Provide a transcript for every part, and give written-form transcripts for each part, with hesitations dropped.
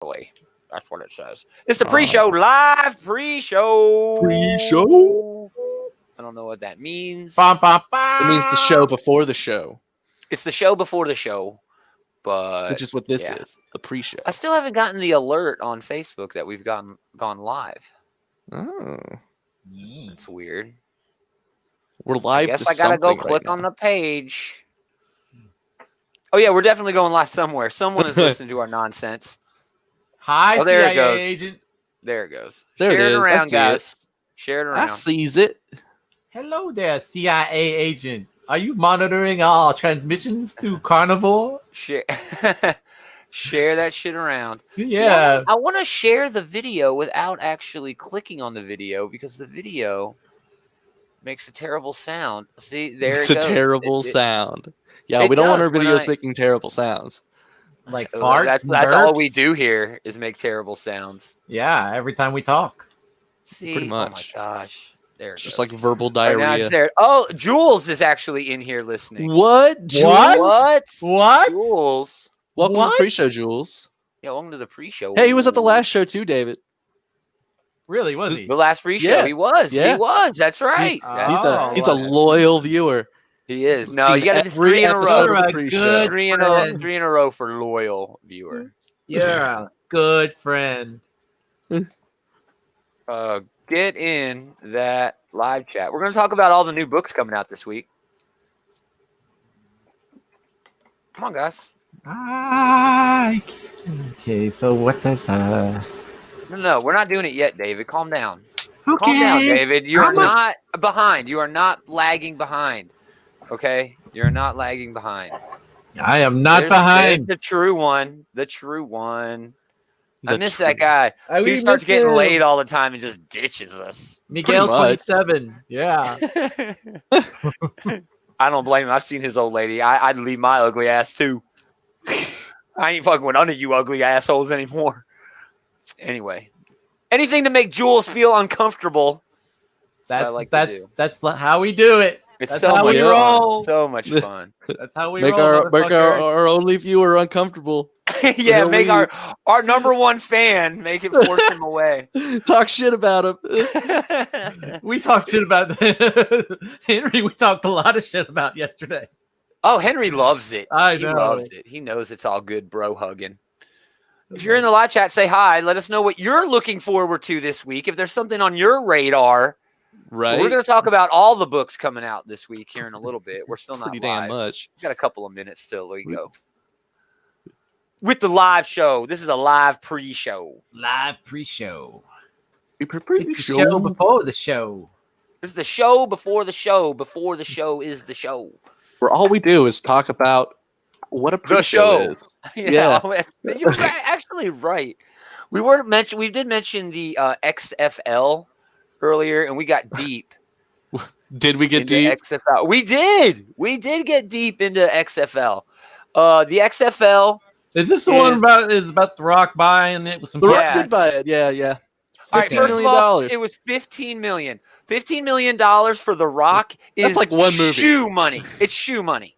That's what it says. It's the pre-show, live pre-show. Pre-show? I don't know what that means. It means the show before the show. It's the show before the show, but which is what this is, the pre-show. I still haven't gotten the alert on Facebook that we've gone live. Oh. That's weird. We're live. I guess I gotta go click on the page. Oh yeah, we're definitely going live somewhere. Someone is listening to our nonsense. Hi, there CIA it goes. agent. There it goes. There Share it is. around, guys. Share it around. I sees it. Hello there, CIA agent. Are you monitoring our transmissions through Carnivore? Share that shit around. Yeah. See, I want to share the video without actually clicking on the video because the video makes a terrible sound. See, there it's it goes. It's a terrible sound. Yeah, we don't want our videos making terrible sounds. Like farts. That's all we do here is make terrible sounds. Yeah, every time we talk. See, pretty much. Oh my gosh. There it's just like verbal diarrhea. Right, now it's there. Oh, Jules is actually in here listening. What? Jules? What? Jules. Welcome to the pre-show, Jules. Yeah, welcome to the pre-show. Hey, he was at the last show too, David. Really? Was he? The last pre-show? Yeah. He was. Yeah. He was. That's right. He's a loyal viewer. He is. No, you got to do 3 in a row. 3 in a row for loyal viewer. You're a good friend. Get in that live chat. We're going to talk about all the new books coming out this week. Come on, guys. Okay, so what does No, we're not doing it yet, David. Calm down. Okay. Calm down, David. You're not behind. You are not lagging behind. Okay? You're not lagging behind. I am not behind. There's the true one. The true one. I miss that guy. He starts getting laid all the time and just ditches us. Miguel 27. Yeah. I don't blame him. I've seen his old lady. I'd leave my ugly ass too. I ain't fucking with none of you ugly assholes anymore. Anyway, anything to make Jules feel uncomfortable. That's how we do it. It's so much fun. So much fun. That's how we make our only viewer uncomfortable. Yeah, make our number one fan make it force him away. Talk shit about him. We talked shit about Henry. We talked a lot of shit about yesterday. Oh, Henry loves it. He loves it. He knows it's all good, bro hugging. If you're in the live chat, say hi. Let us know what you're looking forward to this week. If there's something on your radar, right? We're going to talk about all the books coming out this week here in a little bit. We're still not pretty live. damn much. We've got a couple of minutes still. There you go. With the live show. This is a live pre-show. Live pre-show. It's the show before the show. This is the show before the show. Before the show is the show. Where all we do is talk about what a pre-show is. Yeah. You're actually right. We did mention the XFL earlier, and we got deep. Did we get deep? XFL. We did. We did get deep into XFL. The XFL. Is this the one about The Rock buying it with some? The Rock did buy it. Yeah. $15 million. It was $15 million. $15 million for The Rock is like one movie. Shoe money. It's shoe money.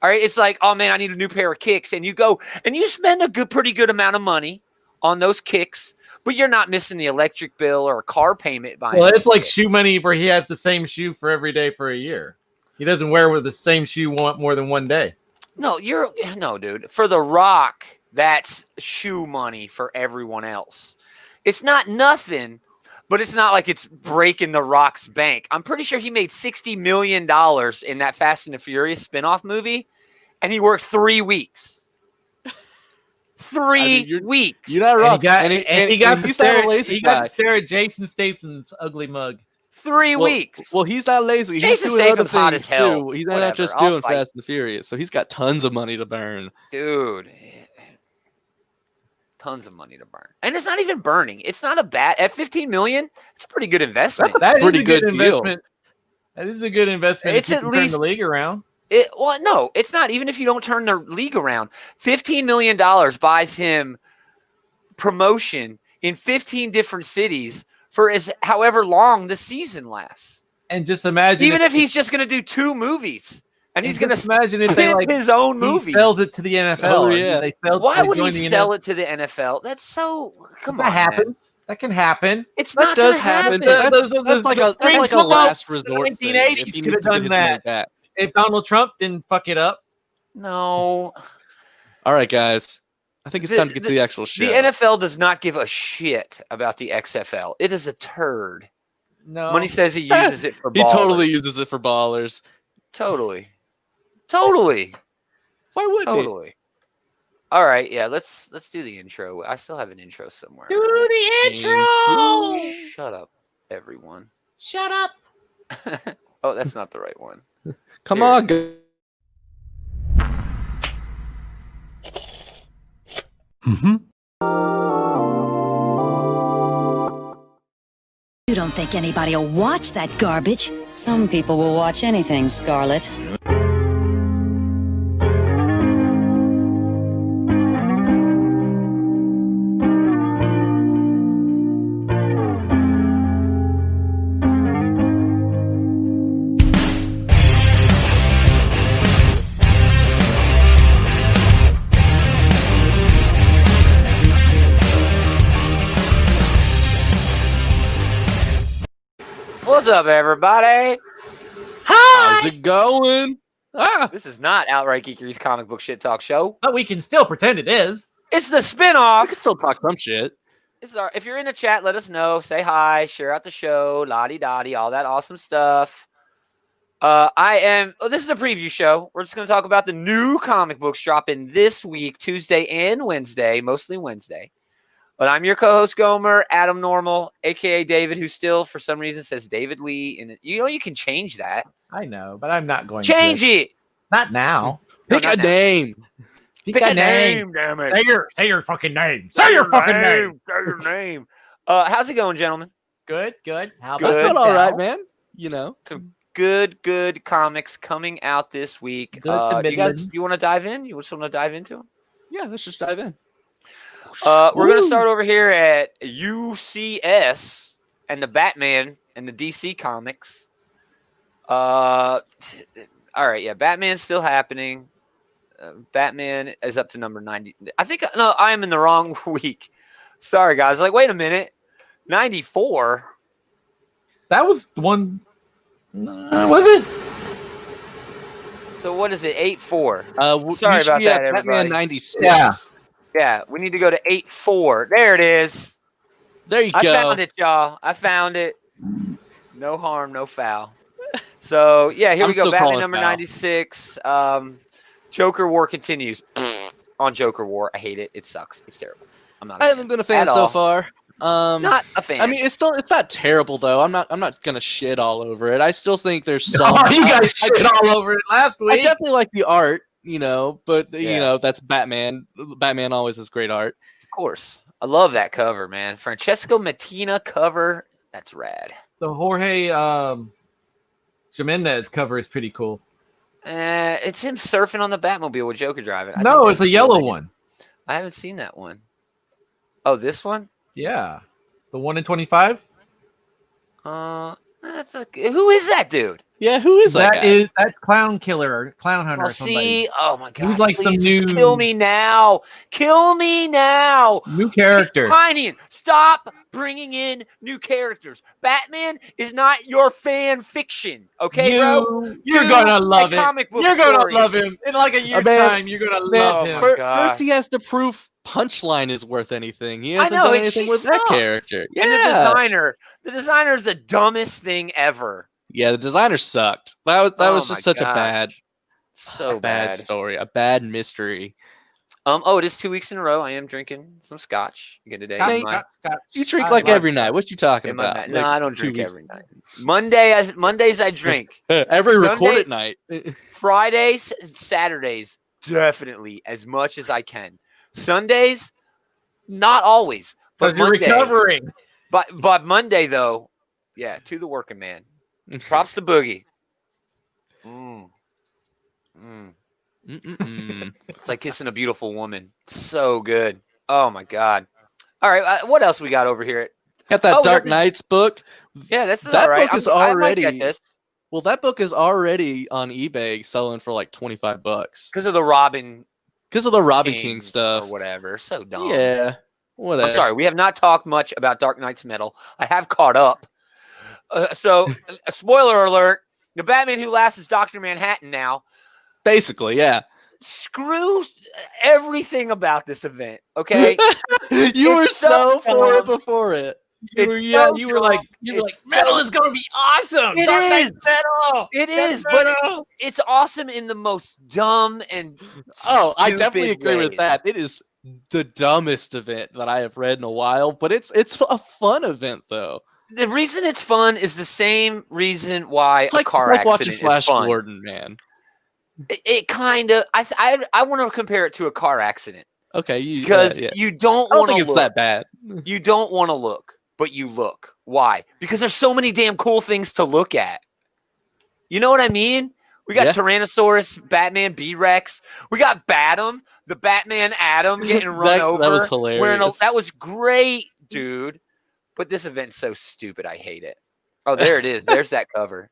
All right. It's like, oh man, I need a new pair of kicks, and you go and you spend a pretty good amount of money on those kicks, but you're not missing the electric bill or a car payment. Well, it's like shoe money where he has the same shoe for every day for a year. He doesn't wear with the same shoe more than one day. No, dude. For The Rock, that's shoe money for everyone else. It's not nothing, but it's not like it's breaking The Rock's bank. I'm pretty sure he made $60 million in that Fast and the Furious spinoff movie, and he worked 3 weeks. 3 weeks. You're not wrong. And he got to stare at Jason Statham's ugly mug. 3 weeks. Well, he's not lazy. Jason Statham's hot as hell. Too. He's not just doing Fast and the Furious, so he's got tons of money to burn. Dude. Tons of money to burn. And it's not even burning. It's not a bad at $15 million. It's a pretty good investment. That is a good investment. That is a good investment. It's at least turn the league around. No, it's not. Even if you don't turn the league around, $15 million buys him promotion in 15 different cities for however long the season lasts. And just imagine if he's just going to do 2 movies and he's going to imagine if they like his own he movie. sells it to the NFL. Oh, and yeah. they sell. Why they would he join the sell NFL. it to the NFL? That's so. Come That on, man. happens. That can happen. It's That not does gonna happen. happen. That's like a football last in the resort thing. 1980s If he could needs have to get done his money that. back. If Donald Trump didn't fuck it up. No. All right, guys. I think it's time to get to the actual show. The NFL does not give a shit about the XFL. It is a turd. No. Money says he uses it for He ballers. totally uses it for ballers. Totally. Why wouldn't Totally. All right, yeah, let's do the intro. I still have an intro somewhere. Do the intro. Shut up, everyone. Shut up. Oh, that's not the right one. he? Come Here. on, go. You don't think anybody will watch that garbage? Some people will watch anything, Scarlett. What's up, everybody? How's it going? Ah, This is not Outright Geekery's comic book shit talk show. But we can still pretend it is. It's the I spinoff. can still talk some shit. This is our. If you're in the chat, let us know. Say hi. Share out the show. Lottie dottie. All that awesome stuff. This is the preview show. We're just going to talk about the new comic books dropping this week, Tuesday and Wednesday, mostly Wednesday. But I'm your co-host Gomer, Adam Normal, aka David, who still for some reason says David Lee, and you can change that. I know, but I'm not going Change to. it. Not now. No, Pick not a now. name. Pick a name. damn it. Say your fucking name. Say your fucking name. Say your name. How's it going, gentlemen? Good. How Good. That's about going all right, yourself? man. You know. Good comics coming out this week. Good to You guys, Midland. you want to dive in? You just want to dive into them? Yeah, let's just dive in. We're going to Woo. start over here at UCS and the Batman and the DC comics. All right, yeah, Batman's still happening. Batman is up to number 90. I am in the wrong week. Sorry, guys. Like, wait a minute. 94? That was one. Was it? So what is it? 8-4. Sorry about that, everybody. Batman 96. Yeah. Yeah, we need to go to 8-4. There it is. There you I go. found it, y'all. I found it. No harm, no foul. So, yeah, here I'm we go. still Batman calling number foul. 96. Joker War continues. On Joker War. I hate it. It sucks. It's terrible. I'm not a I fan. haven't been a fan At so all. far. Not a fan. I mean, it's not terrible though. I'm not gonna shit all over it. I still think there's some. Oh, you guys shit all over it last I week. definitely like the art, but Yeah. that's Batman. Batman always has great art. of course. I love that cover, man. Francesco Mattina cover. That's rad. The Jorge Jimenez cover is pretty cool. It's him surfing on the Batmobile with Joker driving. I No, think it's a that's yellow cool. one. I haven't seen that one. Oh, this one? Yeah. The 1 in 25? Who is that dude? Yeah, who is that guy? That's Clown Killer or Clown Hunter Oh, or somebody. see, oh my god, He's like some please just new- kill me now. Kill me now. New character. Heinian, stop bringing in new characters. Batman is not your fan fiction, okay, bro? You're Do gonna a love it. comic book You're gonna story. love him. In like a year's man, time, you're gonna Man, love Oh him. my first God. he has to prove Punchline is worth anything. He hasn't know, done and anything she with that sucks. character. Yeah, And the designer is the dumbest thing ever. yeah, the designer sucked. That Oh was my just such a gosh. bad bad. story, a bad mystery. Oh, it is 2 weeks in a row. I am drinking some scotch again today. Hey, in my- You drink I like love every night. What you talking in my about? no, Like, I don't 2 drink weeks- every night. Mondays I drink. Every Sunday- recorded night. Fridays, Saturdays, definitely as much as I can. Sundays, not always. But Because you're Monday, recovering. but Monday though, yeah, to the working man. Props to Boogie. Mm-mm-mm. It's like kissing a beautiful woman. So good. Oh my god. All right, what else we got over here? Got that Oh, we got Dark this- Knights book. Yeah, that's That all right. book is I might already- get this. Well, that book is already on eBay selling for like $25 because of the Robin because of the Robin King or stuff. whatever. So dumb. Yeah, I'm whatever. sorry, we have not talked much about Dark Knight's Metal. I have caught up. So, a spoiler alert: the Batman Who Laughs is Dr. Manhattan now. Basically, yeah. Screw everything about this event. Okay, You were It's so so for it dumb. before it. You were, It's yeah, so you were dumb. like, It's metal so- is going to be awesome. It Dark Knight is. Metal. It That's is, but metal. it's awesome in the most dumb and Oh, I definitely stupid agree with ways. that. It is the dumbest event that I have read in a while, but it's a fun event though. The reason it's fun is the same reason why It's like, a car it's like watching accident Flash is fun. Gordon, man. It kind of. I want to compare it to a car accident Okay, because yeah. you don't I don't want to think it's look. that bad. You don't want to look, but you look. Why? Because there's so many damn cool things to look at. You know what I mean? We got Yeah. Tyrannosaurus, Batman, B-Rex. We got Batum, the Batman Atom getting run over. That was hilarious. That was great, dude. But this event's so stupid. I hate it. Oh, there it is. There's that cover.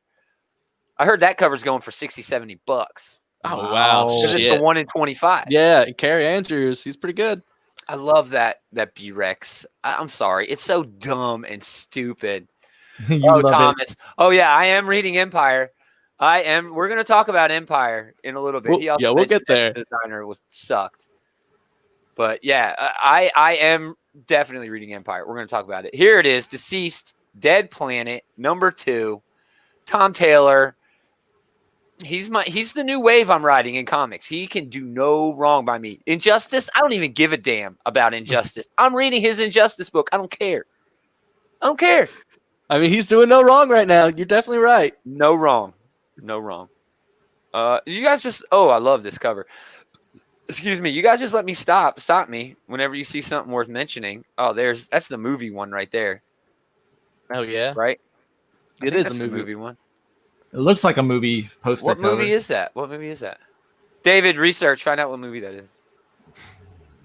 I heard that cover's going for $60-$70. Oh wow, Wow. Because it's shit. the 1 in 25. Yeah, and Carrie Andrews, he's pretty good. I love that B-Rex. I'm sorry. It's so dumb and stupid. You Oh, love Thomas. Oh, yeah. I am reading Empire. I am. We're going to talk about Empire in a little bit. We'll mentioned get there. that the designer was sucked. But yeah, I am definitely reading Empire. We're going to talk about it. Here it is. Deceased, Dead Planet, #2. Tom Taylor. He's the new wave I'm riding in comics. He can do no wrong by me. Injustice, I don't even give a damn about Injustice. I'm reading his Injustice book. I don't care. I don't care. I mean, he's doing no wrong right now. You're definitely right. No wrong. No wrong. You guys just I love this cover. Excuse me. You guys just let me stop me whenever you see something worth mentioning. Oh, that's the movie one right there, Oh yeah, right? I it think is that's a the movie. one. It looks like a movie poster. What cover. movie is that? What movie is that? David, research. Find out what movie that is.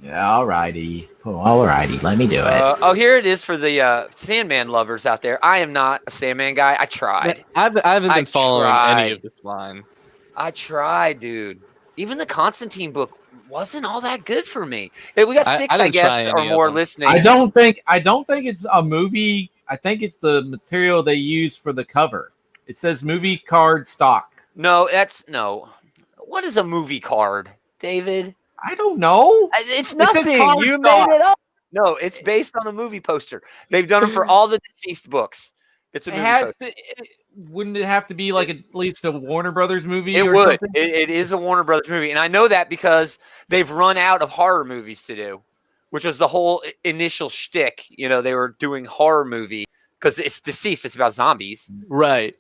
Yeah, alrighty. Oh, alrighty. Let me do it. Here it is for the Sandman lovers out there. I am not a Sandman guy. I tried. I haven't I been following tried. any of this line. I tried, dude. Even the Constantine book wasn't all that good for me. Hey, we got I six, I, didn't guess, try or any of more them. listening. I don't think it's a movie. I think it's the material they use for the cover. It says movie card stock. No, no. What is a movie card, David? I don't know. It's says nothing. card You stock. made it up. No, it's based on a movie poster. They've done it for all the deceased books. It's a It movie has poster. wouldn't it have to be like at least a Warner Brothers movie? It or would. something? It is a Warner Brothers movie, and I know that because they've run out of horror movies to do, which was the whole initial shtick. You know, they were doing horror movie because it's deceased. It's about zombies. Right.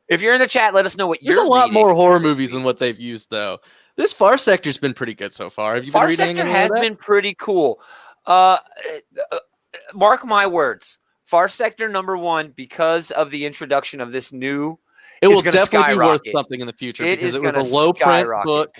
If you're in the chat, let us know what There's you're a lot reading. more horror movies than what they've used, though. This Far Sector's been pretty good so far. Have you been Far reading Sector any has of that? been pretty cool. Mark my words. Far Sector #1, because of the introduction of this new, It is will gonna definitely be worth skyrocket. something in the future It because is it was gonna a low print skyrocket. book.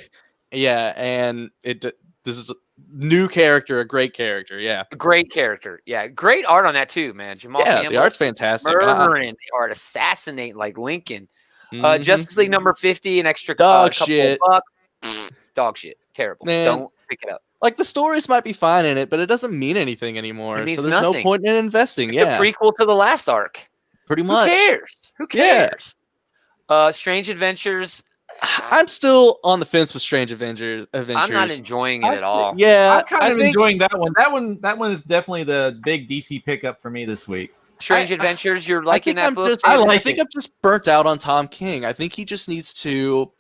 Yeah, and this is a new character, a great character. Yeah, great character. Yeah, great art on that too, man. Jamal yeah, the Campbell art's fantastic. murdering the art, assassinating like Lincoln. Mhm. Justice League #50, an extra Dog couple shit. of bucks. Dog shit. Terrible. Man. Don't pick it up. Like the stories might be fine in it, but it doesn't mean anything anymore. It means So there's no nothing. point in investing. It's Yeah, a prequel to the last arc. pretty Who much. cares? Who Yeah. cares? Strange Adventures. I'm still on the fence with Strange Adventures. I'm not enjoying it at all. Yeah, I'm kind I of think enjoying that one. That one is definitely the big DC pickup for me this week. Strange I- Adventures. You're I liking think that I'm book? just, I David? like I think it. I'm just burnt out on Tom King. I think he just needs to.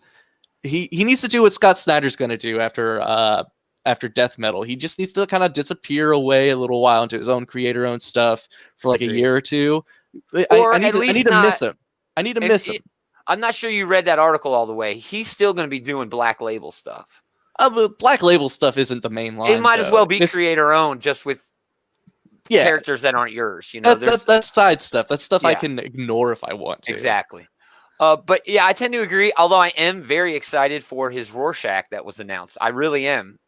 He needs to do what Scott Snyder's going to do after Death Metal. He just needs to kind of disappear away a little while into his own creator-owned stuff for like a Agreed. year or two. Or I need at to, I least need to not- miss him. I need to And miss him. I'm not sure you read that article all the way. He's still going to be doing Black Label stuff. But Black Label stuff isn't the main line. It might as though. well be It's- creator owned, just with yeah, characters that aren't yours. You know, that's side stuff. That's stuff I Yeah. can ignore if I want to. exactly. But yeah, I tend to agree. Although I am very excited for his Rorschach that was announced. I really am.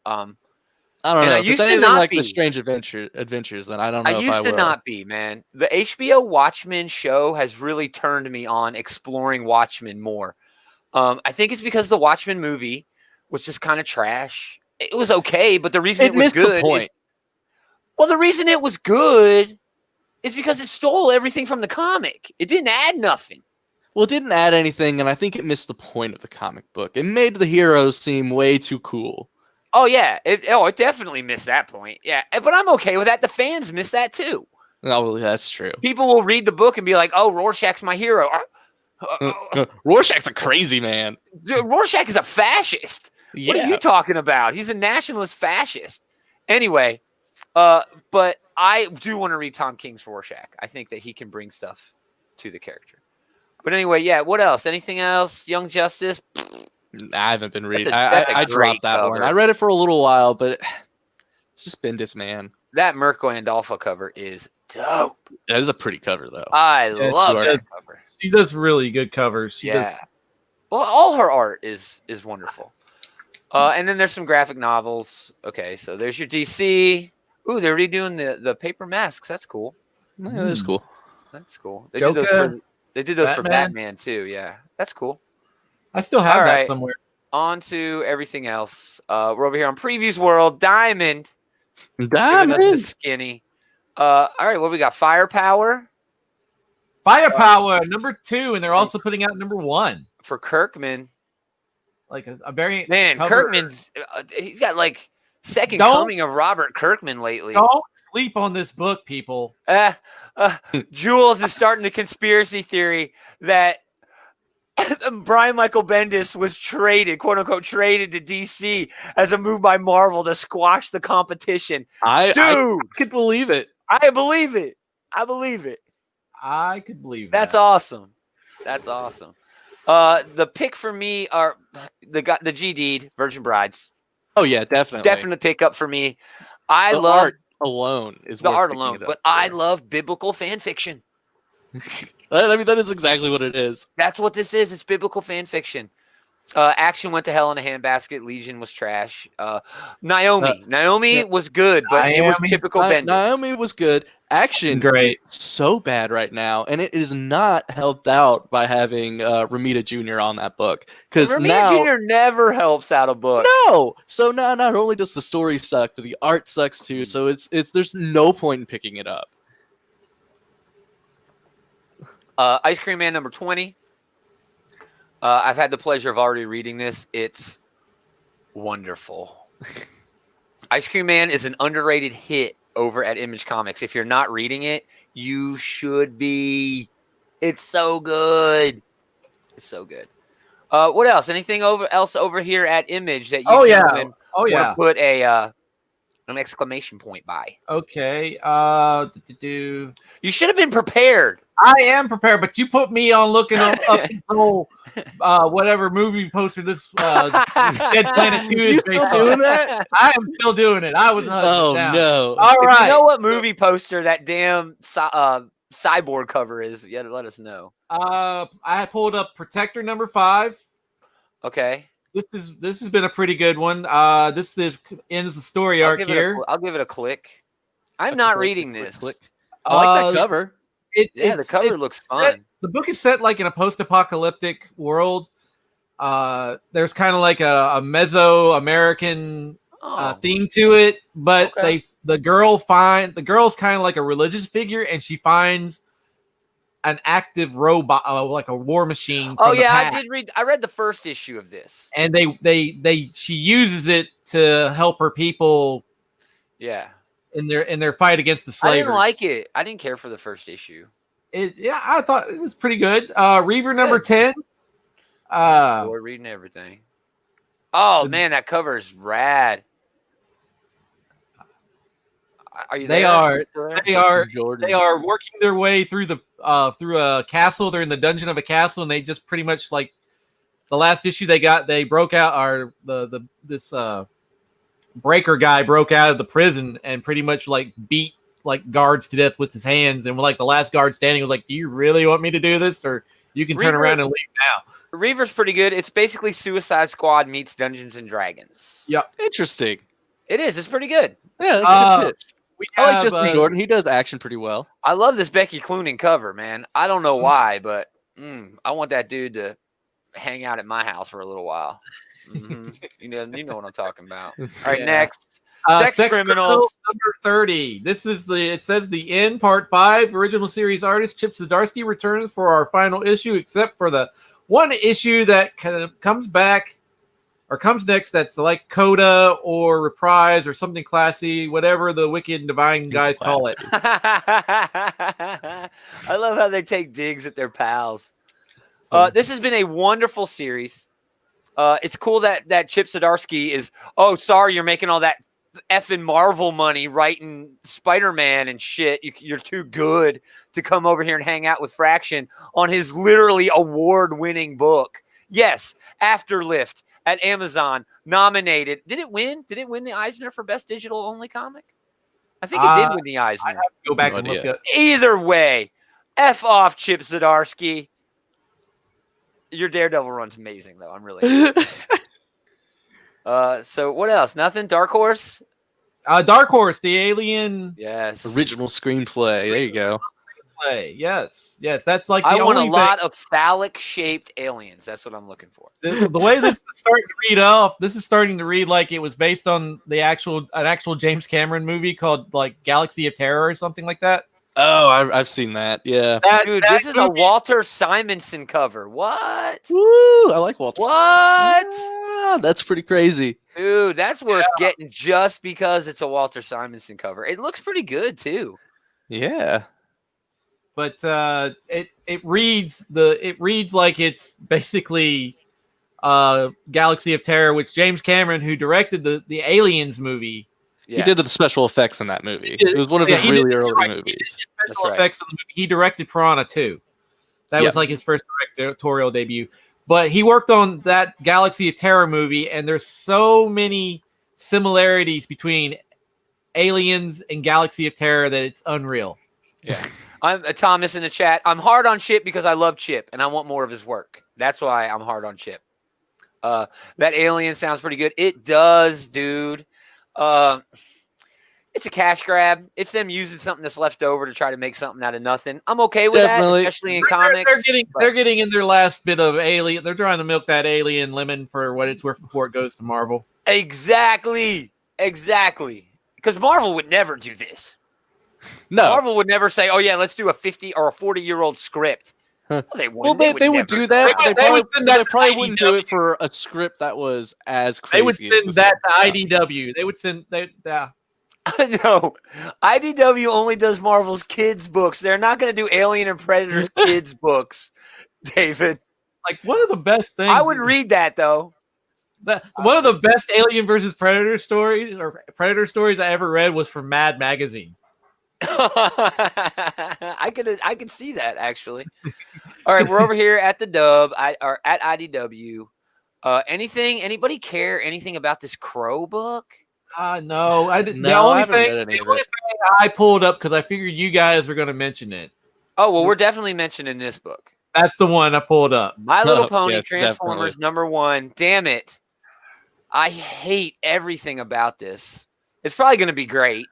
I don't And know. I If it's used to anything not like the be. Strange Adventures, then I don't I know if I used to will. not be, man. The HBO Watchmen show has really turned me on exploring Watchmen more. I think it's because the Watchmen movie was just kind of trash. It was okay, but the reason It it was missed the good point. the reason it was good is because it stole everything from the comic. It didn't add nothing. Well, it didn't add anything, and I think it missed the point of the comic book. It made the heroes seem way too cool. Oh yeah, it definitely missed that point. Yeah, but I'm okay with that. The fans miss that too. Oh, that's true. People will read the book and be like, "Oh, Rorschach's my hero." Rorschach's a crazy man. Rorschach is a fascist. What are you talking about? He's a nationalist fascist. Anyway, but I do want to read Tom King's Rorschach. I think that he can bring stuff to the character. But anyway, yeah. What else? Anything else? Young Justice. I haven't been reading. That's a I great dropped that one. cover. I read it for a little while, but it's just Bendis, man. That Mirko Andolfo cover is dope. That is a pretty cover, though. I love that cover. She does really good covers. She does. Well, all her art is wonderful. And then there's some graphic novels. Okay, so there's your DC. Ooh, they're redoing the paper masks. That's cool. Yeah, that's cool. That's cool. They Joker, did those for Batman. Batman too. Yeah, that's cool. I still have All that right. somewhere. On to everything else. We're over here on Previews World. Diamond. Giving us the Diamond. skinny. All right, what we got? Firepower Firepower number 2, and they're also putting out number 1. for Kirkman. Like a very Man, cover. Kirkman's he's got like second Don't- coming of Robert Kirkman lately. Don't sleep on this book, people. Jules is starting the conspiracy theory that Brian Michael Bendis was traded, quote unquote, traded to DC as a move by Marvel to squash the competition. I Dude, could believe it. I believe it. I believe it. I could believe That's that. awesome. That's awesome. The pick for me are the G Deed Virgin Brides. Oh yeah, definitely. Definite pickup for me. I The love art alone is the worth art picking alone, it up but I for. love biblical fan fiction. I mean, that is exactly what it is. That's what this is. It's biblical fan fiction. Action went to hell in a handbasket. Legion was trash. Naomi was good, but it was Naomi- typical Bendis. Naomi was good. Action Great. is so bad right now, and it is not helped out by having Ramita Jr. on that book. Because Ramita now, Jr. never helps out a book. no. So now, not only does the story suck, but the art sucks too. So it's there's no point in picking it up. Ice Cream Man number 20. I've had the pleasure of already reading this. It's wonderful. Ice Cream Man is an underrated hit over at Image Comics. If you're not reading it, you should be. It's so good. It's so good. What else? Anything else over here at Image that you gentlemen Oh want yeah. to put an exclamation point by? Okay. You should have been prepared. I am prepared, but you put me on looking up this whole whatever movie poster this Dead Planet 2 is You based still on. doing that? I am still doing it. I was Oh down. no! All If right. you know what movie poster that damn cyborg cover is, you gotta let us know. I pulled up Protector number 5. Okay. This has been a pretty good one. This ends the story I'll arc give here. I'll give it a click. I'm A not click, reading a quick this. click. I like that cover. Yeah, the cover looks fun. The book is set like in a post-apocalyptic world. There's kind of like a Mesoamerican Oh, theme to it, but Okay. the girl's kind of like a religious figure, and she finds an active robot, like a war machine. oh from the yeah, I past. did read. I read the first issue of this. And she uses it to help her people Yeah, in their fight against the I slavers. didn't like it. I didn't care for the first issue. Yeah, I thought it was pretty good. Reaver number Good. 10. Boy, reading everything. Oh man, that cover is rad. Are you They there? are- You still there? They are working their way through through a castle. They're in the dungeon of a castle, and they just pretty much like the last issue they broke out, or this breaker guy broke out of the prison and pretty much like beat like guards to death with his hands, and like the last guard standing was like, "Do you really want me to do this, or you can turn Reaver- around and leave now?" Reaver's pretty good. It's basically Suicide Squad meets Dungeons and Dragons. Yeah. Interesting. It is. It's pretty good. Yeah, that's a good pitch. We I like have, Justin Jordan. He does action pretty well. I love this Becky Cloonan cover, man. I don't know why, but I want that dude to hang out at my house for a little while. You know what I'm talking about. All right, Yeah. next. Sex Sex Criminals. number 30. It says the end, part 5. Original series artist Chip Zdarsky returns for our final issue, except for the one issue that kind of comes back or comes next. That's like Coda or Reprise or something classy, whatever the Wicked and Divine guys call it. I love how they take digs at their pals. This has been a wonderful series. It's cool that Chip Zdarsky is. Oh, sorry, you're making all that effing Marvel money writing Spider-Man and shit. You're too good to come over here and hang out with Fraction on his literally award-winning book. Yes, Afterlift at Amazon, nominated. Did it win? Did it win the Eisner for Best Digital Only Comic? I think it did win the Eisner. I have to go back and look at. Either way, F off, Chip Zdarsky. Your Daredevil run's amazing, though. I'm really. So what else? Nothing. Dark Horse. Dark Horse, the Alien. Yes. Original screenplay. There you go. Play. Yes. That's like the I want a only lot of phallic-shaped aliens. That's what I'm looking for. The way this is starting to read off, this is starting to read like it was based on an actual James Cameron movie called like Galaxy of Terror or something like that. Oh, I've seen that. Yeah. Dude, this is a Walter Simonson cover. What? Woo! I like Walter. What? Ah, that's pretty crazy. Dude, that's worth getting just because it's a Walter Simonson cover. It looks pretty good too. Yeah. But it reads like it's basically Galaxy of Terror, which James Cameron, who directed the Aliens movie. Yeah. He did the special effects in that movie. It was one of his really early movies. Special effects in the movie. He directed Piranha 2. That was like his first directorial debut. But he worked on that Galaxy of Terror movie, and there's so many similarities between Aliens and Galaxy of Terror that it's unreal. Yeah. I'm Thomas in the chat. I'm hard on Chip because I love Chip and I want more of his work. That's why I'm hard on Chip. That Alien sounds pretty good. It does, dude. It's a cash grab. It's them using something that's left over to try to make something out of nothing. I'm okay with that, especially in comics. They're getting in their last bit of Alien. They're trying to milk that Alien lemon for what it's worth before it goes to Marvel. Exactly. Because Marvel would never do this. No. Marvel would never say, "Oh yeah, let's do a 50 or a 40-year-old script." Well, they wouldn't. They would do that. They probably wouldn't do it for a script that was as crazy. They would send that to IDW. They would send No, IDW only does Marvel's kids books. They're not going to do Alien and Predator's kids books, David. Like one of the best things. I would read that though. One of the best Alien versus Predator stories I ever read was from Mad Magazine. I could see that actually. All right, we're over here at the Dub or at IDW. Anybody care anything about this Crow book? No, I didn't. No, The I only haven't read any thing of it. I pulled up because I figured you guys were going to mention it. Oh well, we're definitely mentioning this book. That's the one I pulled up. My Little Pony Yes, Transformers #1. Damn it. I hate everything about this. It's probably going to be great,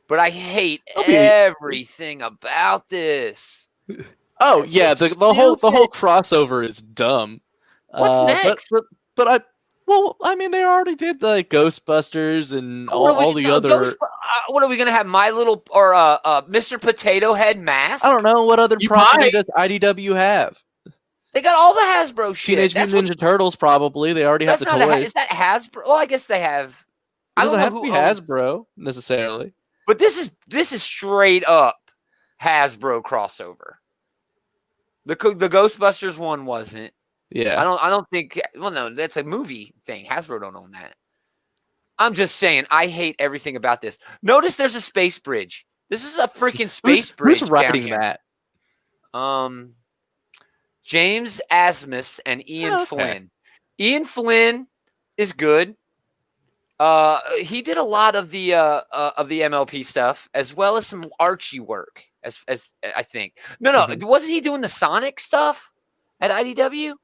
but I hate everything about this. Oh It's yeah, so the whole stupid. crossover is dumb. What's next? But I mean, they already did the Ghostbusters and all the other. What are we going to have? My Little or Mr. Potato Head Mask? I don't know what other You property might. does IDW have. They got all the Hasbro shit. Teenage Mutant Ninja Turtles probably. They already have That's the not toys. is that Hasbro? Well, I guess they have. It I doesn't don't have know to be who owns- Hasbro necessarily. But this is straight up Hasbro crossover. The Ghostbusters one wasn't. Yeah. I don't think. Well, no, that's a movie thing. Hasbro don't own that. I'm just saying. I hate everything about this. Notice there's a space bridge. This is a freaking space bridge. Who's writing down here. that? James Asmus and Ian Oh, okay. Flynn. Ian Flynn is good. He did a lot of the MLP stuff as well as some Archie work. As I think. No, wasn't he doing the Sonic stuff at IDW?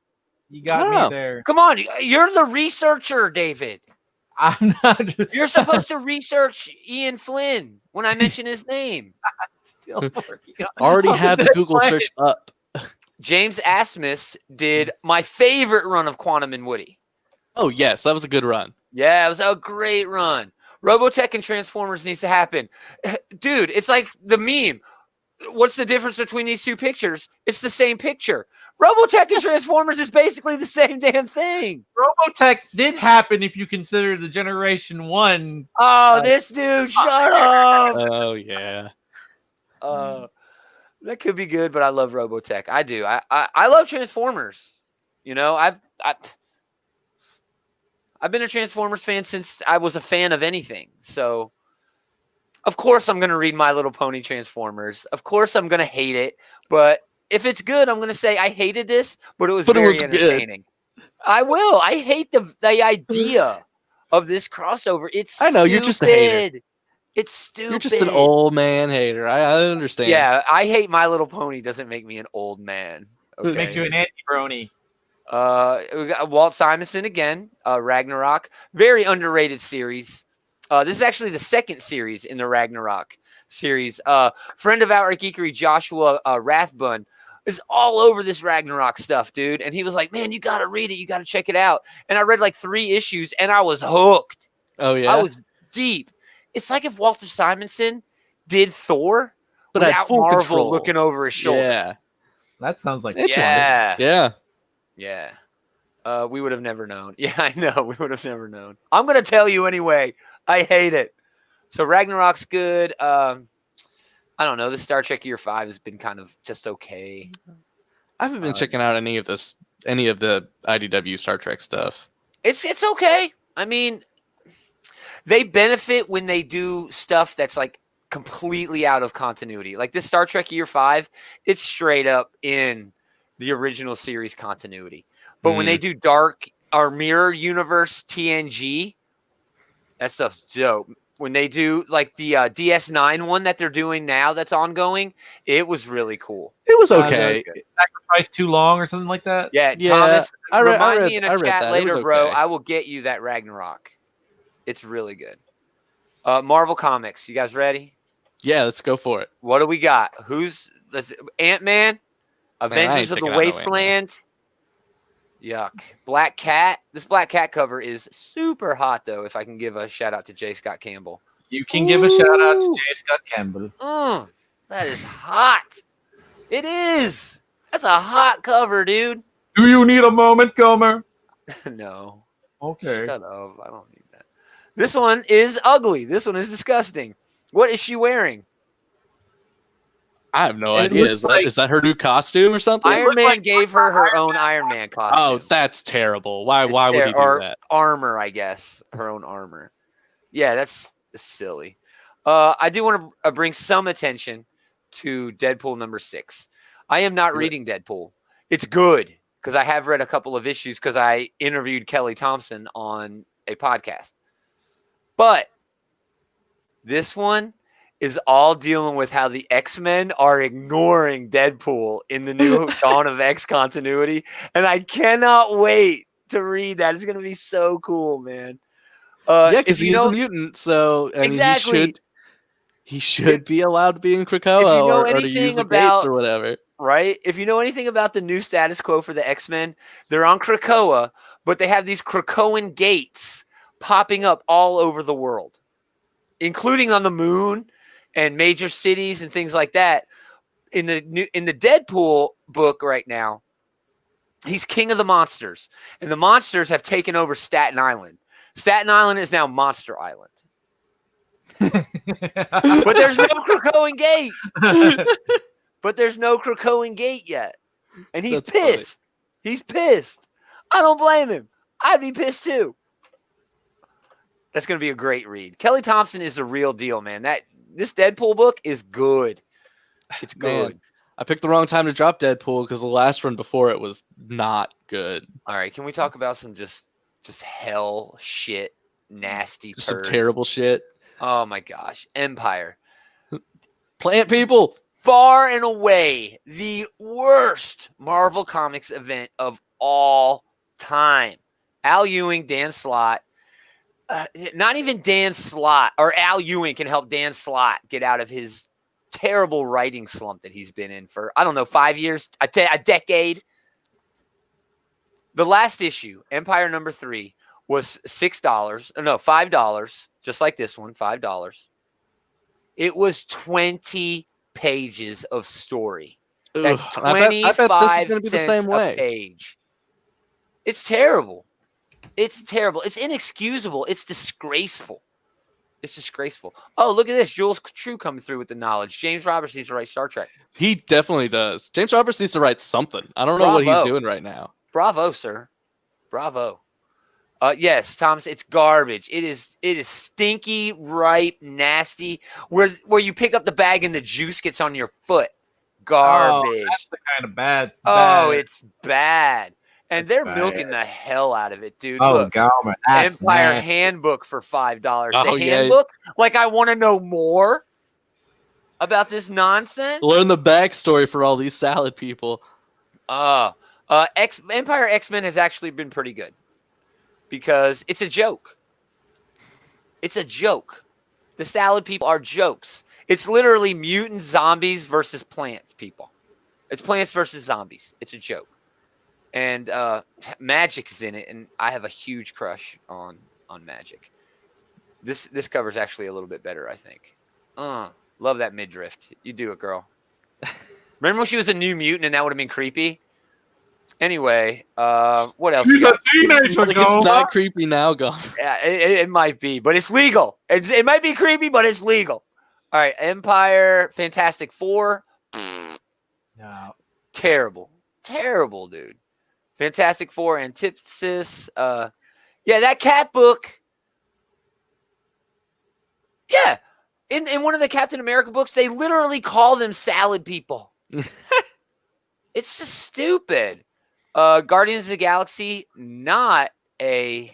You got Oh. me there. Come on, you're the researcher, David. I'm not. You're supposed to research Ian Flynn when I mention his name. still working on Already on have the that Google plan. search up. James Asmus did my favorite run of Quantum and Woody. Oh yes, that was a good run. Yeah, it was a great run. Robotech and Transformers needs to happen. Dude, it's like the meme. What's the difference between these two pictures? It's the same picture. Robotech and Transformers is basically the same damn thing. Robotech did happen if you consider the Generation 1. Oh, this dude, shut up. Oh yeah. That could be good, but I love Robotech. I do. I love Transformers. You know, I've been a Transformers fan since I was a fan of anything. So, of course, I'm going to read My Little Pony Transformers. Of course, I'm going to hate it. But if it's good, I'm going to say I hated this, but it was very entertaining. Good. I will. I hate the idea of this crossover. It's stupid. I know, you're just a hater. It's stupid. You're just an old man hater. I understand. Yeah, I hate My Little Pony. Doesn't make me an old man. Okay? It makes you an anti-brony. We got Walt Simonson again, Ragnarok. Very underrated series. This is actually the second series in the Ragnarok series. Friend of Outright Geekery, Joshua Rathbun, is all over this Ragnarok stuff, dude. And he was like, man, you got to read it. You got to check it out. And I read like 3 issues, and I was hooked. Oh, yeah? I was deep. It's like if Walter Simonson did Thor but without Marvel control. looking over his shoulder. Yeah. That sounds like interesting. Yeah. Yeah. We would have never known. Yeah, I know. We would have never known. I'm going to tell you anyway. I hate it. So Ragnarok's good. I don't know. The Star Trek Year 5 has been kind of just okay. I haven't been checking out any of the IDW Star Trek stuff. It's okay. I mean, they benefit when they do stuff that's like completely out of continuity. Like this Star Trek Year 5, it's straight up in the original series continuity. But when they do Dark or Mirror Universe TNG, that stuff's dope. When they do like the DS9 one that they're doing now that's ongoing, it was really cool. It was okay. Sacrifice too long or something like that? Yeah, Yeah, Thomas, remind read me in a chat that. later, bro. Okay. I will get you that Ragnarok. It's really good. Marvel Comics, you guys ready? Yeah, let's go for it. What do we got? Ant-Man? Avengers of the checking out no Wasteland? Yuck. Black Cat. This Black Cat cover is super hot, though, if I can give a shout-out to J. Scott Campbell. You can give a shout-out to J. Scott Campbell. That is hot. It is. That's a hot cover, dude. Do you need a moment, Gomer? No. Okay. Shut up. I don't need that. This one is ugly. This one is disgusting. What is she wearing? I have no It idea. looks Is that her new costume or something? Iron Man gave her own Iron Man costume. Oh, that's terrible. Why would he do that? Armor, I guess. Her own armor. Yeah, that's silly. I do want to bring some attention to Deadpool number 6. I am not reading Deadpool. It's good because I have read a couple of issues because I interviewed Kelly Thompson on a podcast. But this one is all dealing with how the X-Men are ignoring Deadpool in the new Dawn of X continuity. And I cannot wait to read that. It's going to be so cool, man. Yeah, because he's a mutant, so I exactly. mean, he should be allowed to be in Krakoa or to use the gates or whatever. Right? If you know anything about the new status quo for the X-Men, they're on Krakoa, but they have these Krakoan gates popping up all over the world, including on the moon and major cities and things like that. In the Deadpool book right now, he's king of the monsters, and the monsters have taken over Staten Island. Staten Island is now Monster Island. But there's no Krakoan gate. But there's no Krakoan gate yet. And he's pissed. Funny. He's pissed. I don't blame him. I'd be pissed too. That's going to be a great read. Kelly Thompson is the real deal, man. This Deadpool book is good. It's good. Man, I picked the wrong time to drop Deadpool because the last one before it was not good. All right, can we talk about some just hell shit, nasty Just some turds? terrible shit. Oh my gosh. Empire. Plant people. Far and away the worst Marvel Comics event of all time. Al Ewing, Dan Slott, Not even Dan Slott or Al Ewing can help Dan Slott get out of his terrible writing slump that he's been in for, I don't know, 5 years, a decade. The last issue, Empire number 3, was $6. No, $5, just like this one, $5. It was 20 pages of story. That's Ugh, I bet this is 25 gonna be the cents same a way. page. It's terrible. It's terrible. It's inexcusable. It's disgraceful. It's disgraceful. Oh, look at this. Jules True coming through with the knowledge. James Roberts needs to write Star Trek. He definitely does. James Roberts needs to write something. I don't know what he's Bravo. doing right now. Bravo, sir. Bravo. Yes, Thomas, it's garbage. It is stinky, ripe, nasty, where you pick up the bag and the juice gets on your foot. Garbage. Oh, that's the kind of bad. Oh, it's bad. And It's they're bad. milking the hell out of it, dude. Oh, Look, God, man, that's Empire nasty. Handbook for $5. Oh, The yeah. handbook? Like, I want to know more about this nonsense? Learn the backstory for all these salad people. Empire X-Men has actually been pretty good because it's a joke. It's a joke. The salad people are jokes. It's literally mutant zombies versus plants people. It's plants versus zombies. It's a joke. And Magic is in it, and I have a huge crush on Magic. This cover's actually a little bit better, I think. Love that midriff. You do it, girl. Remember when she was a new mutant and that would have been creepy? Anyway, what else? She's a teenager, Like, it's not creepy now, Gone. Yeah, it might be, but it's legal. It might be creepy, but it's legal. All right, Empire, Fantastic Four. No. Terrible, dude. Fantastic Four, Antithesis. Yeah, that cat book. Yeah, in one of the Captain America books, they literally call them salad people. It's just stupid. Guardians of the Galaxy, not a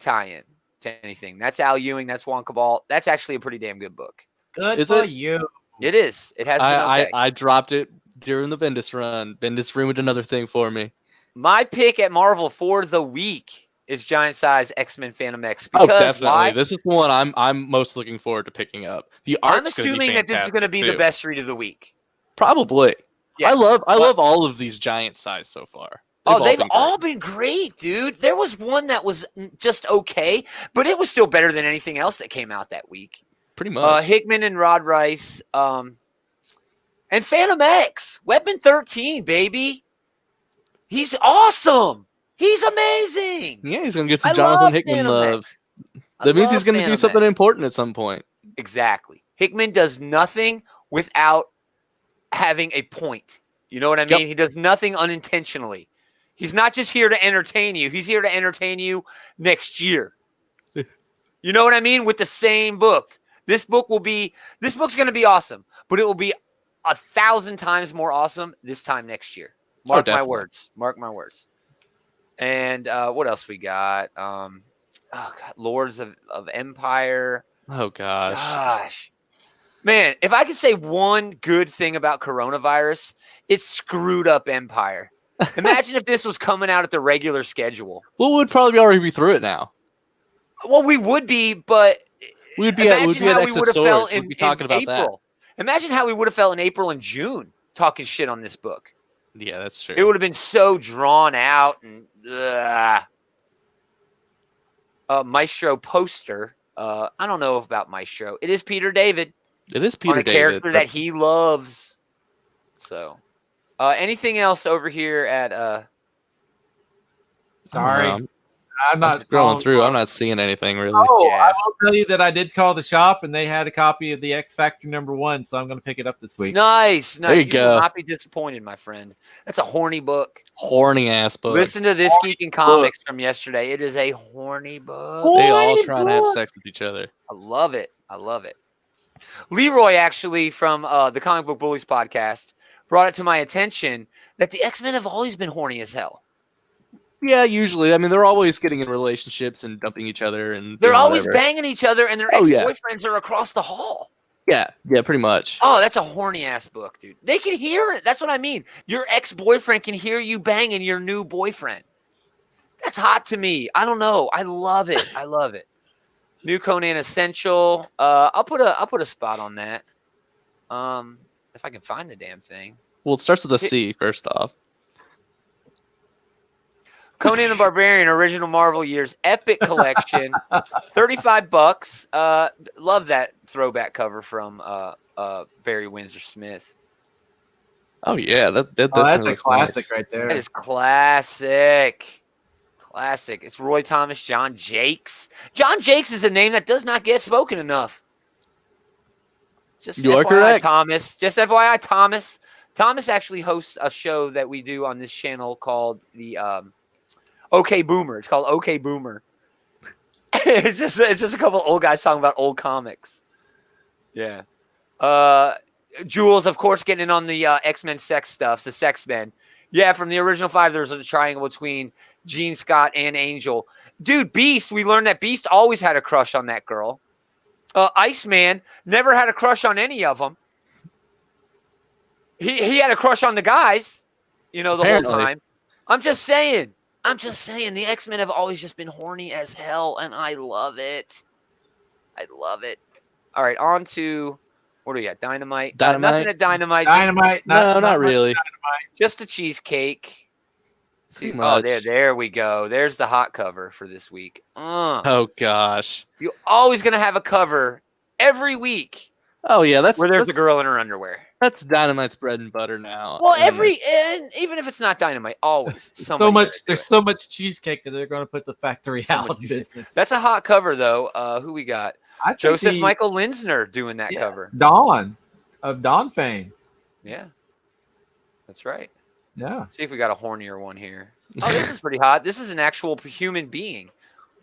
tie-in to anything. That's Al Ewing. That's Wonka Ball. That's actually a pretty damn good book. Good Is for it? you. It is. It has been okay. I dropped it during the Bendis run. Bendis ruined another thing for me. My pick at Marvel for the week is Giant Size X-Men Phantom X. Oh, Because definitely. why? This is the one I'm most looking forward to picking up. The I'm art's gonna be assuming that this is going to be the fantastic, too. best read of the week. Probably. Yeah. I love all of these giant size so far. They've been all great. been great, dude. There was one that was just okay, but it was still better than anything else that came out that week. Pretty much. Hickman and Rod Rice, and Phantom X, Weapon 13, baby. He's awesome. He's amazing. Yeah, he's gonna get some I Jonathan love Hickman Phantom love. X. I That means love he's gonna do Phantom something X. important at some point. Exactly. Hickman does nothing without having a point. You know what I mean? Yep. He does nothing unintentionally. He's not just here to entertain you. He's here to entertain you next year. You know what I mean? With the same book. This book's going to be awesome, but it will be 1,000 times more awesome this time next year. Mark my definitely. words. Mark my words. And what else we got? Lords of Empire. Oh gosh. Gosh. Man, if I could say one good thing about coronavirus, it screwed up Empire. Imagine if this was coming out at the regular schedule. Well, we'd probably already be through it now. Well, we would be, but We'd be at imagine how we Exit would have felt Swords. We'd in, be talking in about that. April. Imagine how we would have felt in April and June talking shit on this book. Yeah, that's true. It would have been so drawn out and Maestro poster. I don't know about Maestro. It is Peter David. It is Peter on a David. character that he loves. So, anything else over here at Sorry. I'm I'm not scrolling through. I'm not seeing anything really. Oh, Yeah. I will tell you that I did call the shop and they had a copy of the X Factor #1, so I'm going to pick it up this week. Nice. There you will go. not be disappointed, my friend. That's a horny book. Horny ass book. Listen to this Geek and Comics from yesterday. It is a horny book. They all trying to have sex with each other. I love it. I love it. Leroy, actually, from the Comic Book Bullies podcast, brought it to my attention that the X-Men have always been horny as hell. Yeah, usually. I mean, they're always getting in relationships and dumping each other, and They're doing always whatever. banging each other, and their Oh, yeah. ex-boyfriends are across the hall. Yeah, pretty much. Oh, that's a horny-ass book, dude. They can hear it. That's what I mean. Your ex-boyfriend can hear you banging your new boyfriend. That's hot to me. I don't know. I love it. I love it. New Conan Essential. I'll put a spot on that. If I can find the damn thing. Well, it starts with a C first off. Conan the Barbarian Original Marvel Years Epic Collection, $35. Love that throwback cover from Barry Windsor Smith. Oh yeah, that Oh, definitely that's a looks classic nice. right there. That is classic. Classic. It's Roy Thomas, John Jakes. John Jakes is a name that does not get spoken enough. Just You are FYI, correct. Thomas. Just FYI, Thomas. Thomas actually hosts a show that we do on this channel called the OK Boomer. It's called OK Boomer. it's just a couple of old guys talking about old comics. Yeah. Jules, of course, getting in on the X-Men sex stuff, the Sex Men. Yeah, from the original 5, there's a triangle between Jean Scott and Angel. Dude, Beast, we learned that Beast always had a crush on that girl. Iceman never had a crush on any of them. He had a crush on the guys, the Apparently. whole time. I'm just saying. The X-Men have always just been horny as hell, and I love it. I love it. All right, on to, what do we got? Dynamite? Nothing at Dynamite. Dynamite. No, not much really. Just a cheesecake. Pretty See, much. there we go. There's the hot cover for this week. Oh gosh. You're always going to have a cover every week Oh yeah, where there's a girl in her underwear. That's Dynamite's bread and butter now. Well, And and even if it's not Dynamite, always There's so much cheesecake that they're going to put the factory So out much of cheesecake. business. That's a hot cover, though. Who we got? I think Joseph Michael Linsner doing that cover. Dawn of Dawn fame. Yeah, that's right. Yeah. See if we got a hornier one here. Oh, this is pretty hot. This is an actual human being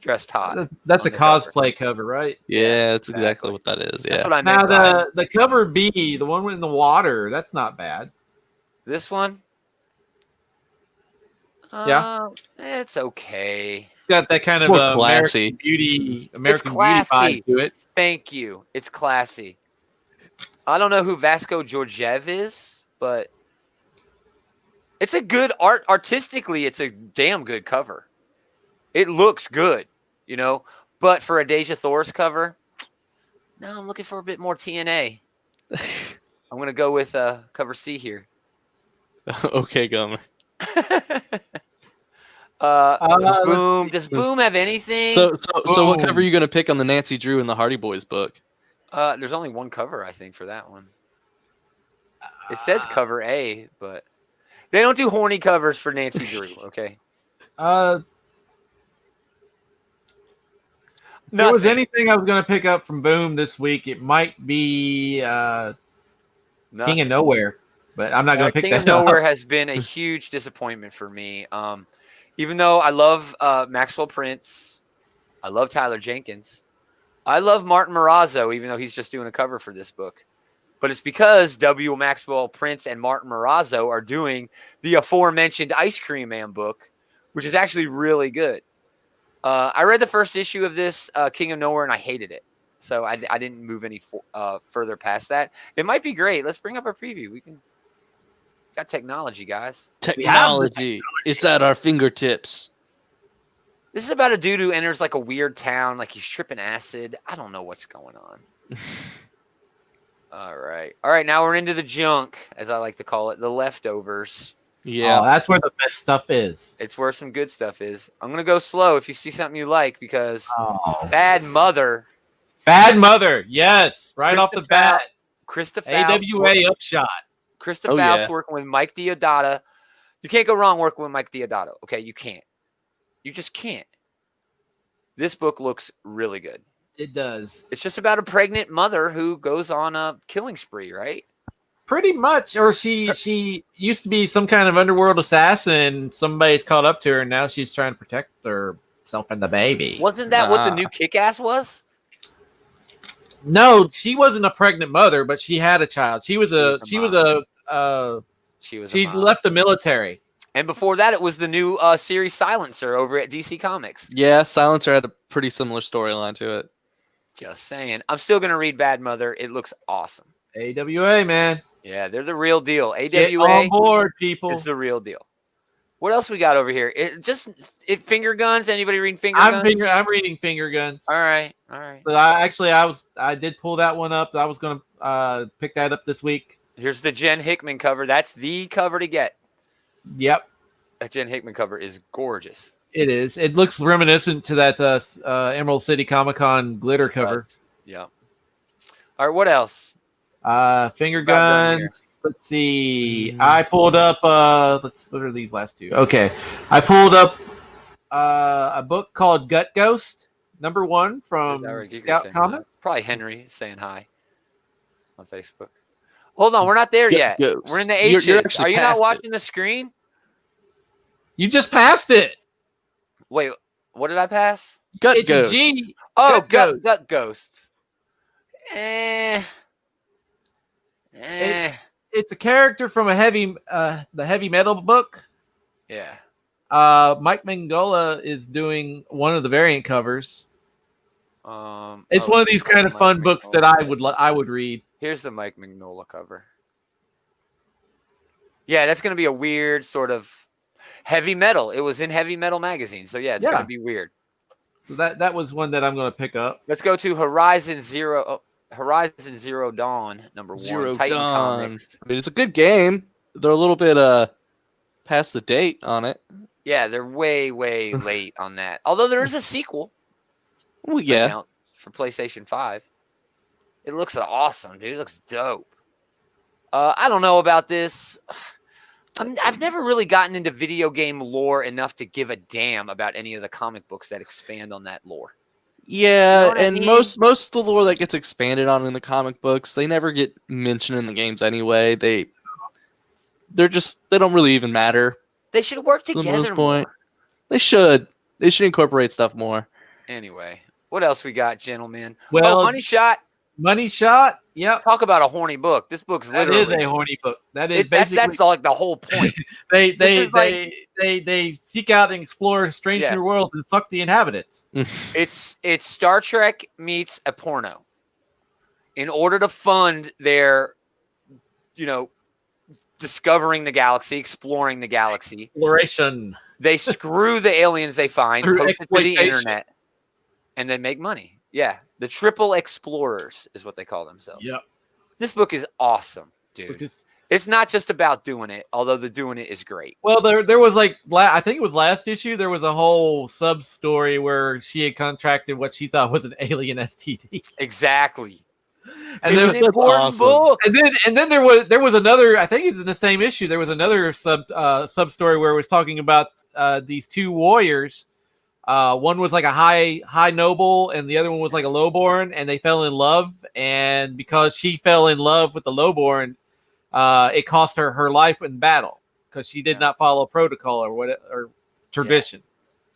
dressed hot. That's on a the cover. cosplay cover, right? yeah, that's exactly what that is. That's Yeah. what I Now meant by the cover B, the one in the water, that's not bad. this one. Yeah. It's okay. It's got that kind It's of more classy. American Beauty classy. vibe to it. Thank you. It's classy. I don't know who Vasco Georgiev is, but it's a good artistically, it's a damn good cover. It looks good, but for a Deja Thor's cover, no, I'm looking for a bit more TNA. I'm going to go with cover C here. Okay, Gomer. Boom. Does Boom have anything? So what Boom. cover are you gonna pick on the Nancy Drew and the Hardy Boys book? There's only one cover, I think, for that one. It says cover A, but they don't do horny covers for Nancy Drew, okay? If there was anything I was going to pick up from Boom this week, it might be King of Nowhere, but I'm not going to pick King that of Nowhere up. has been a huge disappointment for me. Even though I love Maxwell Prince, I love Tyler Jenkins, I love Martin Morazzo, even though he's just doing a cover for this book. But it's because W. Maxwell Prince and Martin Morazzo are doing the aforementioned Ice Cream Man book, which is actually really good. I read the first issue of this King of Nowhere and I hated it. So I didn't move any further past that. It might be great. Let's bring up a preview. We got technology, guys. Technology. It's at our fingertips. This is about a dude who enters like a weird town, like he's tripping acid. I don't know what's going on. All right. Now we're into the junk, as I like to call it, the leftovers. Yeah. Oh, that's where the best stuff is. It's where some good stuff is. I'm gonna go slow if you see something you like, because Oh. Bad Mother. Bad Mother, yes, right off the bat. Krista Faust. AWA upshot. Krista Oh, Faust yeah. working with Mike Deodato. You can't go wrong working with Mike Deodato. Okay, you can't. You just can't. This book looks really good. It does. It's just about a pregnant mother who goes on a killing spree, right? Pretty much, or she used to be some kind of underworld assassin. Somebody's caught up to her, and now she's trying to protect herself and the baby. Wasn't that what the Ah. new Kick-Ass was? No, she wasn't a pregnant mother, but she had a child. She was a She was a she mom. left the military. And before that, it was the new series Silencer over at DC Comics. Yeah, Silencer had a pretty similar storyline to it. Just saying. I'm still going to read Bad Mother. It looks awesome. AWA, man. Yeah, they're the real deal. Get AWA on board, people. is the real deal. What else we got over here? Finger guns. Anybody reading finger guns? I'm reading Finger Guns. All right. But I did pull that one up. I was gonna pick that up this week. Here's the Jen Hickman cover. That's the cover to get. Yep, That Jen Hickman cover is gorgeous. it is. It looks reminiscent to that Emerald City Comic Con glitter cover. Yeah. All right. What else? Finger About done here. Guns. Let's see. I pulled up. What are these last two? Okay, I pulled up a book called Gut Ghost #1 from Geek is Scout saying Comic. hi. Probably Henry saying hi on Facebook. Hold on, we're not there yet. Ghost. We're in the You're H's. actually Are you not past it. watching the screen? You just passed it. Wait, what did I pass? Gut It's Ghost. a G. Oh, Gut gut ghost. Eh. It's a character from the heavy metal book. Yeah. Mike Mignola is doing one of the variant covers. It's oh, one of these kind of Mike fun books that Mignola. I would read. Here's the Mike Mignola cover. Yeah, that's going to be a weird sort of heavy metal. It was in Heavy Metal magazine, so yeah, it's going to be weird. So that was one that I'm going to pick up. Let's go to Horizon Zero Dawn #1. Zero Titan Dawn. Comics. I mean, it's a good game. They're a little bit past the date on it. Yeah, they're way late on that. Although there is a sequel. Well, yeah. Out for PlayStation 5. It looks awesome, dude. It looks dope. I don't know about this. I've never really gotten into video game lore enough to give a damn about any of the comic books that expand on that lore. Yeah, You know what I and mean? most of the lore that gets expanded on in the comic books, they never get mentioned in the games anyway. They don't really even matter. They should work For the together most point. more. They should incorporate stuff more. Anyway, what else we got, gentlemen? Well, Money Shot. Money Shot. Yep, Talk about a horny book. This book's that literally is a horny book. That is that's basically like the whole point. they is like- they seek out and explore strange Yes. new worlds and fuck the inhabitants. It's Star Trek meets a porno. In order to fund their, discovering the galaxy, exploring the galaxy, Exploration. they screw the aliens they find, Through post it to the exploitation. internet, and then make money. Yeah, the Triple Explorers is what they call themselves. Yep. This book is awesome, dude. Because, It's not just about doing it, although the doing it is great. well, there was I think it was last issue. There was a whole sub story where she had contracted what she thought was an alien STD, Exactly. and It's then an important awesome. book. and then there was another. I think it's in the same issue. There was another sub story where it was talking about these two warriors. One was like a high noble, and the other one was like a lowborn, and they fell in love. And because she fell in love with the lowborn, it cost her life in battle because she did not follow protocol or tradition.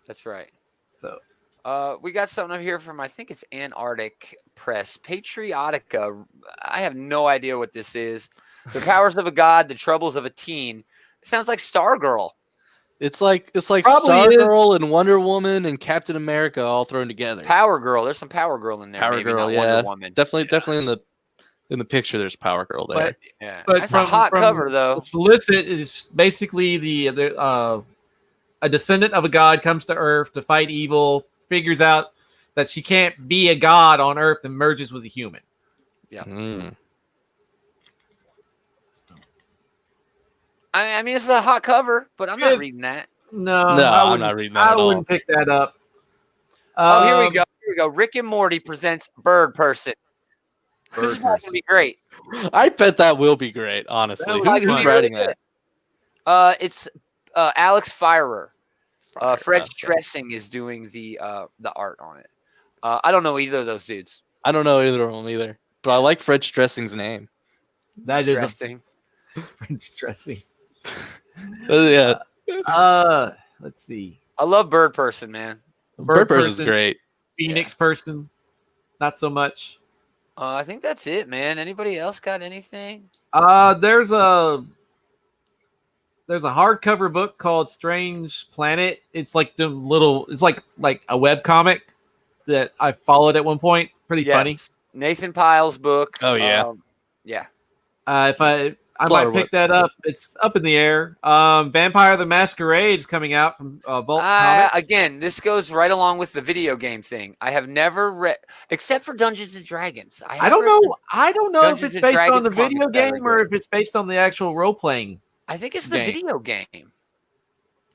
That's right. So We got something up here from, I think it's Antarctic Press. Patriotica. I have no idea what this is. The Powers of a God, The Troubles of a Teen. It sounds like Stargirl. It's like Probably is. Stargirl and Wonder Woman and Captain America all thrown together. Power Girl. There's some Power Girl in there. Power maybe Girl, not yeah. Wonder Woman. Definitely in the picture there's Power Girl there. but Yeah. But That's a hot cover, though. the solicit is basically a descendant of a god comes to Earth to fight evil, figures out that she can't be a god on Earth, and merges with a human. Yeah. Mm. I mean, it's a hot cover, but I'm not Good. reading that. No, I'm not reading that I at all. wouldn't pick that up. Oh, here we Um, go. Here we go. Rick and Morty presents Bird Person. This is going to be great. I bet that will be great, honestly. That would be Who's fun. writing that? It's Alex Firer. Fred Okay. Stressing is doing the art on it. I don't know either of those dudes. I don't know either of them either, but I like Fred Stressing's name. That is Stressing. French dressing. Yeah, Let's see. I love Bird Person, man. Bird Person's great. Phoenix person, not so much. I think that's it, man. Anybody else got anything? There's a hardcover book called Strange Planet. It's like it's like a web comic that I followed at one point. Pretty funny. Nathan Pyle's book. Oh, yeah. Yeah. I might pick that up. It's up in the air. Vampire the Masquerade is coming out from Vault Comics. Again, this goes right along with the video game thing. I have never read, except for Dungeons and Dragons. I don't know. I don't know if Dungeons it's and based Dragons on the video comics that are game or good. if it's based on the actual role playing. I think it's the game. video game.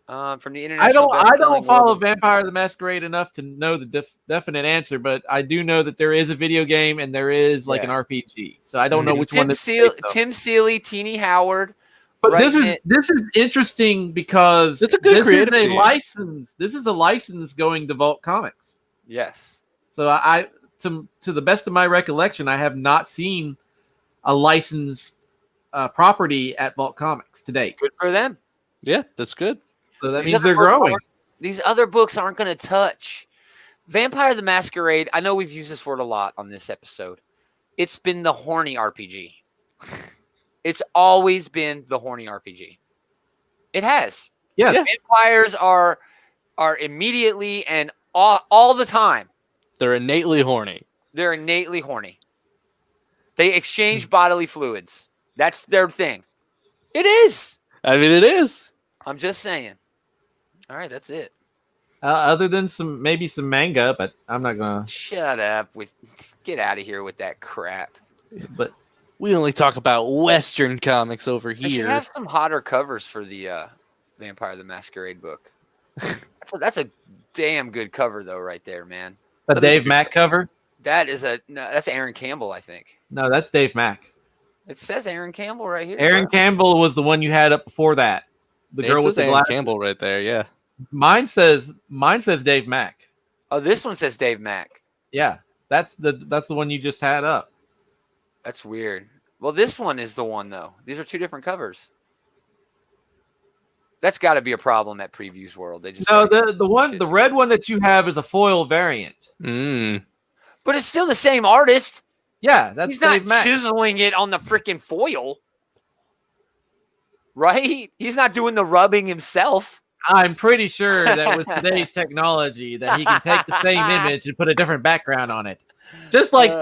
From the I international. don't follow Vampire the Masquerade enough to know the definite answer, but I do know that there is a video game and there is like an RPG. So I don't know which one. Tim Seeley, Teeny Howard. But this is interesting because it's a good creative team. license. This is a license going to Vault Comics. Yes. So I to the best of my recollection, I have not seen a licensed property at Vault Comics to date. Good for them. Yeah, that's good. So that means they're growing. These other books aren't going to touch Vampire the Masquerade. I know we've used this word a lot on this episode. It's been the horny RPG. It's always been the horny RPG. It has. Yes. Vampires are immediately and all the time. They're innately horny. They're innately horny. They exchange bodily fluids. That's their thing. It is. I mean, it is. I'm just saying. All right, that's it. Other than maybe some manga, but I'm not gonna shut up with. Get out of here with that crap. But we only talk about Western comics over here. I should have some hotter covers for the Vampire the Masquerade book. That's a damn good cover though, right there, man. A Dave Mack cover? That's Aaron Campbell, I think. No, that's Dave Mack. It says Aaron Campbell right here. Aaron Campbell was the one you had up before that. The girl with the Aaron glasses. Campbell right there, yeah. Mine says Dave Mack. Oh, this one says Dave Mack. Yeah, that's the one you just had up. That's weird. Well, this one is the one though. These are two different covers. That's got to be a problem at Previews World. They just the red one that you have is a foil variant. But it's still the same artist. Yeah, that's He's Dave not Mack. chiseling it on the freaking foil. Right? He's not doing the rubbing himself. I'm pretty sure that with today's technology that he can take the same image and put a different background on it. Just like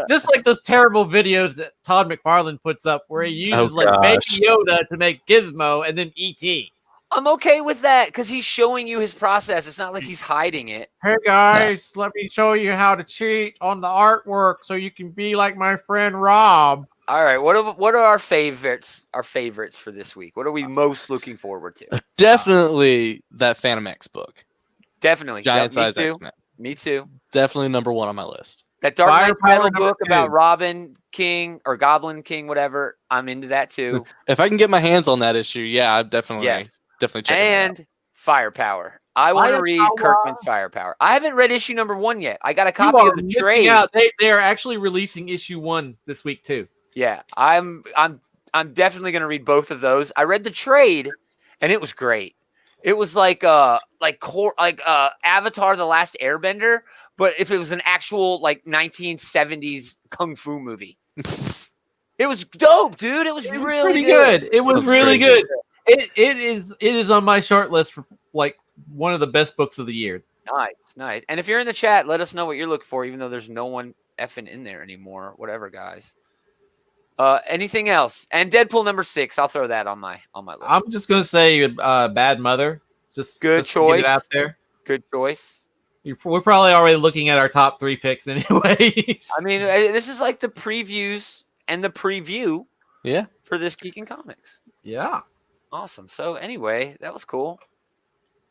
those terrible videos that Todd McFarlane puts up where he uses Baby Yoda to make Gizmo and then E.T. I'm okay with that because he's showing you his process. It's not like he's hiding it. Hey guys, let me show you how to cheat on the artwork so you can be like my friend Rob. All right, what are our favorites? Our favorites for this week. What are we most looking forward to? Definitely that Phantom X book. Definitely, Giant size X-Men. Me too. Definitely number one on my list. That Dark Knight Metal book about Robin King or Goblin King, whatever. I'm into that too. If I can get my hands on that issue, yeah, I'm definitely check and it out. Firepower. I want to read Kirkman's Firepower. I haven't read issue number 1 yet. I got a copy of the trade. They are actually releasing issue 1 this week too. Yeah, I'm definitely gonna read both of those. I read the trade, and it was great. It was like Avatar: The Last Airbender, but if it was an actual like 1970s kung fu movie. It was dope, dude. It was really good. It was really good. It is on my short list for like one of the best books of the year. Nice. And if you're in the chat, let us know what you're looking for, even though there's no one effing in there anymore. Whatever, guys. Anything else? And Deadpool number 6. I'll throw that on my list. I'm just gonna say, Bad Mother. Just good choice. To get it out there. Good choice. We're probably already looking at our top 3 picks, anyways. I mean, this is like the previews and the preview. Yeah. For this Geek and Comics. Yeah. Awesome. So anyway, that was cool.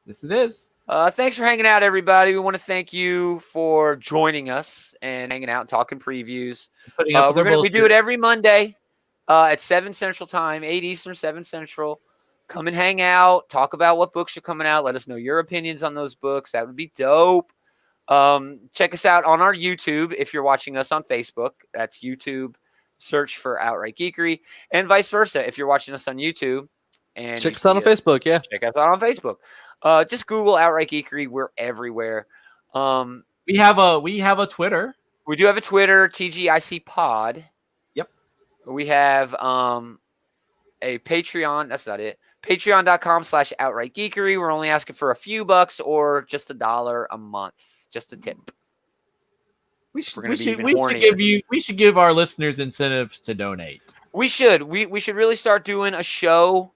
Yes, it is. Thanks for hanging out, everybody. We want to thank you for joining us and hanging out and talking previews. We do it every Monday at 7 Central Time, 8 Eastern, 7 Central. Come and hang out. Talk about what books are coming out. Let us know your opinions on those books. That would be dope. Check us out on our YouTube if you're watching us on Facebook. That's YouTube. Search for Outright Geekery. And vice versa if you're watching us on YouTube. And check us out on Facebook, yeah. Check us out on Facebook. Just Google Outright Geekery. We're everywhere. We have a Twitter. We do have a Twitter, TGIC Pod. Yep. We have a Patreon. That's not it. Patreon.com/Outright Geekery. We're only asking for a few bucks or just $1 a month. Just a tip. We We're should gonna we be should even we should hornier. give our listeners incentives to donate. We should. We should really start doing a show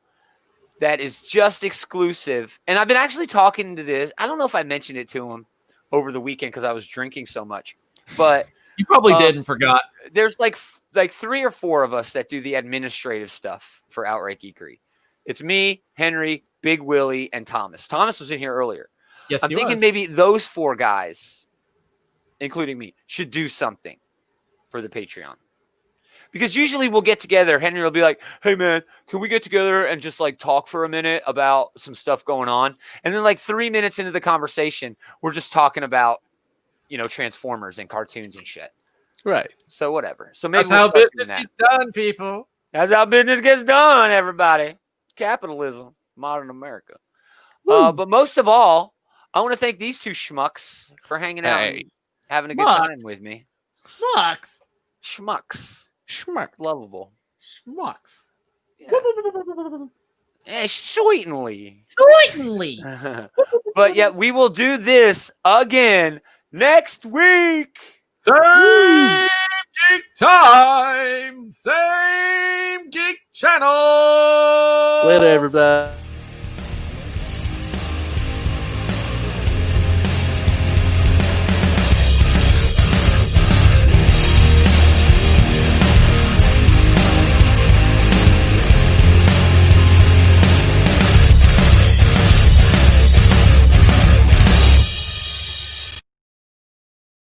that is just exclusive. And I've been actually talking to this. I don't know if I mentioned it to him over the weekend because I was drinking so much. But You probably did and forgot. there's like 3 or 4 of us that do the administrative stuff for Outright Geekery. It's me, Henry, Big Willie, and Thomas. Thomas was in here earlier. Yes, I'm thinking maybe those 4 guys, including me, should do something for the Patreon. Because usually we'll get together. Henry will be like, hey, man, can we get together and just like talk for a minute about some stuff going on? And then like 3 minutes into the conversation, we're just talking about, Transformers and cartoons and shit. Right. So whatever. So maybe that's how we'll start business doing that. gets done, people. That's how business gets done, everybody. Capitalism, modern America. But most of all, I want to thank these 2 schmucks for hanging out and having a good time with me. Schmucks. Schmucks. Schmuck. Lovable. Schmucks. Yeah, certainly. Certainly. But yeah, we will do this again next week. Same geek time. Same geek channel. Later, everybody.